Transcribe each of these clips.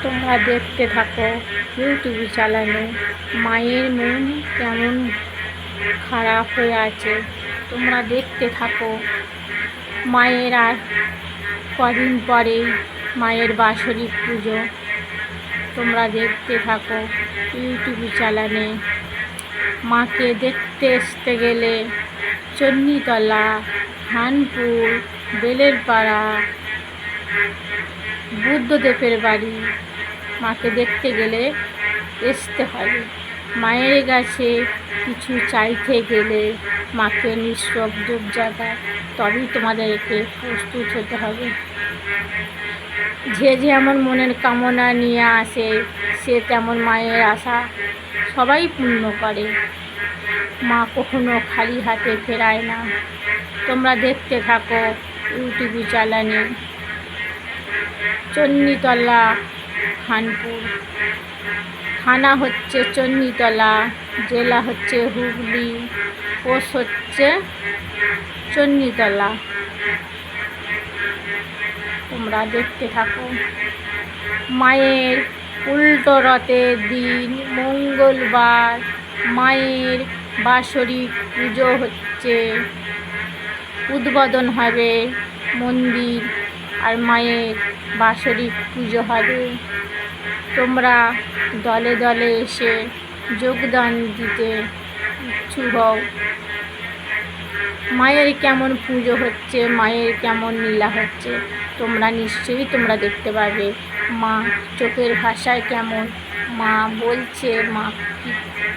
তোমরা দেখতে থাকো ইউটিউব চ্যানেলে মায়ের মন কেমন খারাপ হয়ে আছে। তোমরা দেখতে থাকো। মায়ের আর কদিন পরেই মায়ের বাৎসরিক পুজো। তোমরা দেখতে থাকো ইউটিউব চ্যানেলে। মাকে দেখতে আসতে গেলে চণ্ডীতলা, খানপুর, বেলেরপাড়া, বুদ্ধদেবের বাড়ি মাকে দেখতে গেলে আসতে হবে। মায়ের কাছে কিছু চাইতে গেলে মাকে নিঃশব্দ জায়গায় তবেই তোমাদেরকে প্রস্তুত হতে হবে। যে যেমন মনের কামনা নিয়ে আসে সে তেমন মায়ের আশা সবাই পূর্ণ করে। মা কখনো খালি হাতে ফেরায় না। তোমরা দেখতে থাকো ইউটিউব চ্যানেলে। চণ্ডীতলা, খানপুর, থানা হচ্ছে চণ্ডীতলা, জেলা হচ্ছে হুগলি, পোস্ট হচ্ছে চণ্ডীতলা। তোমরা দেখতে থাকো। মায়ের উল্টো রথের দিন মঙ্গলবার মায়ের বাৎসরিক পুজো হচ্ছে। উদ্বোধন হবে মন্দির আর মায়ের বাৎসরিক পুজো হবে। তোমরা দলে দলে এসে যোগদান দিতে ইচ্ছুক হও। মায়ের কেমন পুজো হচ্ছে, মায়ের কেমন লীলা হচ্ছে তোমরা নিশ্চয়ই দেখতে পাবে। মা চোখের ভাষায় কেমন মা বলছে, মা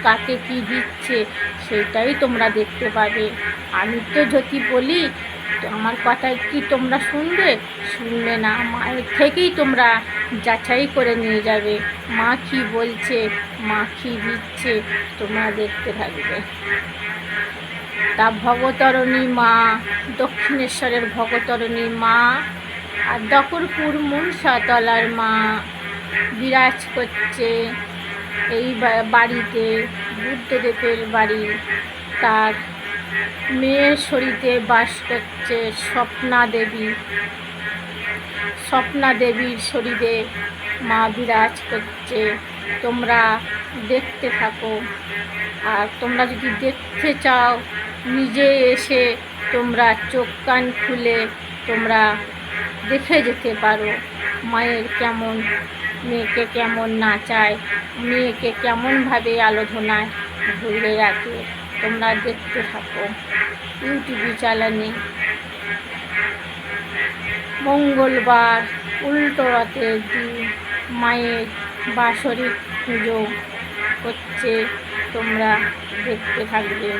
কাকে কি দিচ্ছে সেটাই তোমরা দেখতে পাবে। আমি তো যদি বলি তো আমার কথা কি তোমরা শুনবে না। মায়ের থেকেই তোমরা যাচাই করে নিয়ে যাবে মা কি বলছে, মা কি দিচ্ছে তোমরা দেখতে থাকবে। তা ভবতারিণী মা, দক্ষিণেশ্বরের ভবতারিণী মা আর দকরপুর মনসাতলার মা বিরাজ করছে এই বাড়িতে। বুদ্ধদেবের বাড়ি, তার মেয়ের শরীরে বাস করছে স্বপ্না দেবী। স্বপ্না দেবীর শরীরে মা বিরাজ করছে। তোমরা দেখতে থাকো। আর তোমরা যদি দেখতে চাও নিজে এসে তোমরা চোখ কান খুলে তোমরা দেখে যেতে পারো মায়ের কেমন, মেয়েকে কেমন নাচায়, মেয়েকে কেমনভাবে আরাধনায় ধরে রাখে। তোমরা দেখতে থাকো ইউটিউব চ্যানেলে। মঙ্গলবার উল্টো রথের দিন মায়ের বাৎসরিক পুজো হচ্ছে। তোমরা দেখতে থাকবে।